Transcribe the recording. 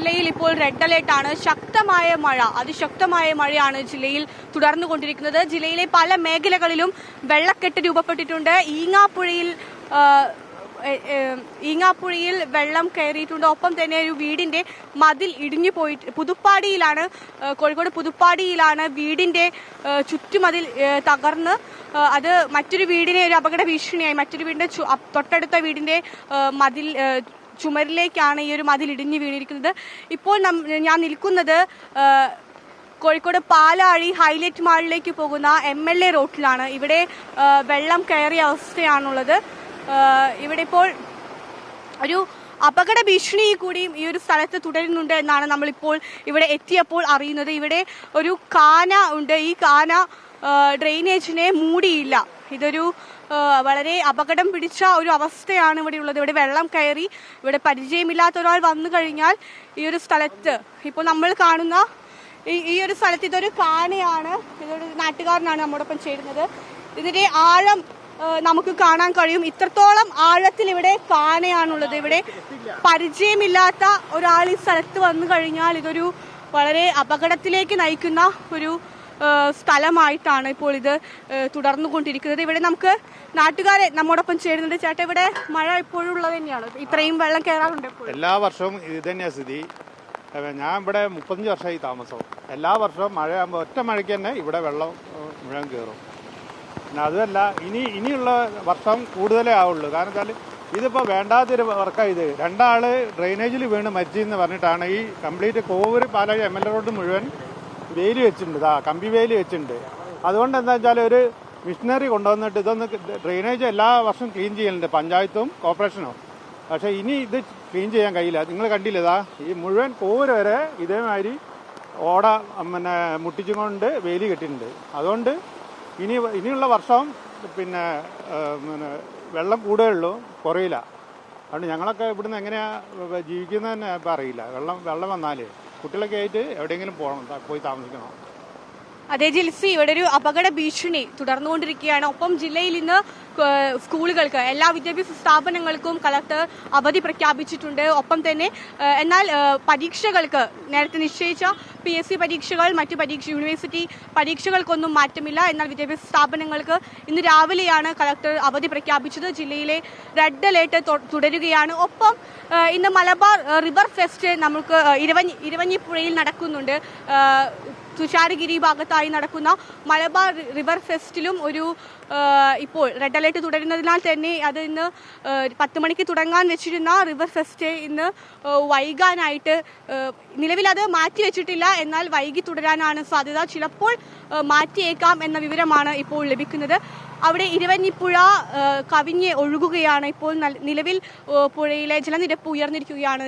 ജില്ലയിൽ ഇപ്പോൾ റെഡ് അലേർട്ടാണ്. ശക്തമായ മഴ, അതിശക്തമായ മഴയാണ് ജില്ലയിൽ തുടർന്നുകൊണ്ടിരിക്കുന്നത്. ജില്ലയിലെ പല മേഖലകളിലും വെള്ളക്കെട്ട് രൂപപ്പെട്ടിട്ടുണ്ട്. ഈങ്ങാപ്പുഴയിൽ വെള്ളം കയറിയിട്ടുണ്ട്. ഒപ്പം തന്നെ ഒരു വീടിന്റെ മതിൽ ഇടിഞ്ഞു പോയിട്ട് കോഴിക്കോട് പുതുപ്പാടിയിലാണ് വീടിന്റെ ചുറ്റുമതിൽ തകർന്ന് അത് മറ്റൊരു വീടിനെ ഒരു അപകട ഭീഷണിയായി. മറ്റൊരു വീടിന്റെ തൊട്ടടുത്ത വീടിന്റെ മതിൽ ചുമരിലേക്കാണ് ഈ ഒരു മതിൽ ഇടിഞ്ഞു വീണിരിക്കുന്നത്. ഇപ്പോൾ ഞാൻ നിൽക്കുന്നത് കോഴിക്കോട് പാലാഴി ഹൈലൈറ്റ് മാളിലേക്ക് പോകുന്ന MLA റോഡിലാണ്. ഇവിടെ വെള്ളം കയറിയ അവസ്ഥയാണുള്ളത്. ഇവിടെ ഇപ്പോൾ ഒരു അപകട ഭീഷണി കൂടിയും ഈ ഒരു സ്ഥലത്ത് തുടരുന്നുണ്ട് എന്നാണ് നമ്മളിപ്പോൾ ഇവിടെ എത്തിയപ്പോൾ അറിയുന്നത്. ഇവിടെ ഒരു കാന ഉണ്ട്. ഈ കാന ഡ്രെയിനേജിനെ മൂടിയില്ല. ഇതൊരു വളരെ അപകടം പിടിച്ച ഒരു അവസ്ഥയാണ് ഇവിടെ ഉള്ളത്. ഇവിടെ വെള്ളം കയറി ഇവിടെ പരിചയമില്ലാത്ത ഒരാൾ വന്നു കഴിഞ്ഞാൽ ഈ ഒരു സ്ഥലത്ത് ഇപ്പോൾ നമ്മൾ കാണുന്ന ഈ ഒരു സ്ഥലത്ത് ഇതൊരു കാനയാണ്. ഇതൊരു നാട്ടുകാരനാണ് നമ്മോടൊപ്പം ചേരുന്നത്. ഇതിന്റെ ആഴം നമുക്ക് കാണാൻ കഴിയും. ഇത്രത്തോളം ആഴത്തിൽ ഇവിടെ കാനയാണുള്ളത്. ഇവിടെ പരിചയമില്ലാത്ത ഒരാൾ ഈ സ്ഥലത്ത് വന്നു കഴിഞ്ഞാൽ ഇതൊരു വളരെ അപകടത്തിലേക്ക് നയിക്കുന്ന ഒരു സ്ഥലമായിട്ടാണ് ഇപ്പോൾ ഇത് തുടർന്നുകൊണ്ടിരിക്കുന്നത്. ഇവിടെ നമുക്ക് നാട്ടുകാരെ നമ്മോടൊപ്പം ചേരുന്നുണ്ട്. ചേട്ടാ, ഇവിടെ മഴ ഇപ്പോഴും ഉള്ളത് തന്നെയാണ്? ഇത്രയും വെള്ളം കയറാറുണ്ട്? എല്ലാ വർഷവും ഇത് തന്നെയാണ് സ്ഥിതി. ഞാൻ ഇവിടെ 35 വർഷമായി താമസം. എല്ലാ വർഷവും മഴയാകുമ്പോൾ ഒറ്റ മഴയ്ക്ക് തന്നെ ഇവിടെ വെള്ളം മുഴുവൻ കയറും. പിന്നെ അതുമല്ല, ഇനിയുള്ള വർഷം കൂടുതലേ ആവുള്ളൂ. കാരണം വെച്ചാൽ ഇതിപ്പോൾ വേണ്ടാത്തൊരു വർക്കാണ് ഇത്. 2 ആള് ഡ്രെയിനേജിൽ വീണ് മരിച്ചെന്ന് പറഞ്ഞിട്ടാണ് ഈ കംപ്ലീറ്റ് കോവൂര് പാലാഴി MLA റോഡ് മുഴുവൻ വേലി വെച്ചിട്ടുണ്ട്. കമ്പി വേലി വെച്ചിട്ടുണ്ട്. അതുകൊണ്ട് എന്താ വെച്ചാൽ ഒരു മിഷനറി കൊണ്ടുവന്നിട്ട് ഇതൊന്ന് ഡ്രെയിനേജ് എല്ലാ വർഷവും ക്ലീൻ ചെയ്യലുണ്ട്, പഞ്ചായത്തും കോർപ്പറേഷനും. പക്ഷേ ഇനി ഇത് ക്ലീൻ ചെയ്യാൻ കഴിയില്ല. നിങ്ങൾ കണ്ടില്ലതാ, ഈ മുഴുവൻ കോവൂര് വരെ ഇതേമാതിരി ഓട മുട്ടിച്ചും കൊണ്ട് വേലി കെട്ടിയിട്ടുണ്ട്. അതുകൊണ്ട് ഇനിയുള്ള വർഷം പിന്നെ വെള്ളം കൂടുതലുള്ളൂ, കുറയില്ല. അതുകൊണ്ട് ഞങ്ങളൊക്കെ ഇവിടുന്ന് എങ്ങനെയാണ് ജീവിക്കുന്നതെന്ന് ഇപ്പം അറിയില്ല. വെള്ളം വന്നാൽ കുട്ടികളൊക്കെ ആയിട്ട് എവിടെയെങ്കിലും പോയി താമസിക്കണം. അതേ ജിൽസി, ഇവിടെ ഒരു അപകട ഭീഷണി തുടർന്നുകൊണ്ടിരിക്കുകയാണ്. ഒപ്പം ജില്ലയിൽ ഇന്ന് സ്കൂളുകൾക്ക്, എല്ലാ വിദ്യാഭ്യാസ സ്ഥാപനങ്ങൾക്കും കളക്ടർ അവധി പ്രഖ്യാപിച്ചിട്ടുണ്ട്. ഒപ്പം തന്നെ എന്നാൽ പരീക്ഷകൾക്ക് നേരത്തെ നിശ്ചയിച്ച PSC പരീക്ഷകൾ, മറ്റു യൂണിവേഴ്സിറ്റി പരീക്ഷകൾക്കൊന്നും മാറ്റമില്ല. എന്നാൽ വിദ്യാഭ്യാസ സ്ഥാപനങ്ങൾക്ക് ഇന്ന് രാവിലെയാണ് കളക്ടർ അവധി പ്രഖ്യാപിച്ചത്. ജില്ലയിലെ റെഡ് അലേർട്ട് തുടരുകയാണ്. ഒപ്പം ഇന്ന് മലബാർ റിവർ ഫെസ്റ്റ് നമുക്ക് ഇരവഞ്ഞിപ്പുഴയിൽ നടക്കുന്നുണ്ട്. തുഷാരഗിരി ഭാഗത്തായി നടക്കുന്ന മലബാർ റിവർ ഫെസ്റ്റിലും ഇപ്പോൾ റെഡ് അലേർട്ട് തുടരുന്നതിനാൽ തന്നെ അത് ഇന്ന് 10 മണിക്ക് തുടങ്ങാൻ വെച്ചിരുന്ന റിവർ ഫെസ്റ്റ് ഇന്ന് വൈകാനായിട്ട്, നിലവിൽ അത് മാറ്റിവെച്ചിട്ടില്ല, എന്നാൽ വൈകി തുടരാനാണ് സാധ്യത. ചിലപ്പോൾ മാറ്റിയേക്കാം എന്ന വിവരമാണ് ഇപ്പോൾ ലഭിക്കുന്നത്. അവിടെ ഇരവഞ്ഞിപ്പുഴ കവിഞ്ഞ് ഒഴുകുകയാണ്. ഇപ്പോൾ നിലവിൽ പുഴയിലെ ജലനിരപ്പ് ഉയർന്നിരിക്കുകയാണ്.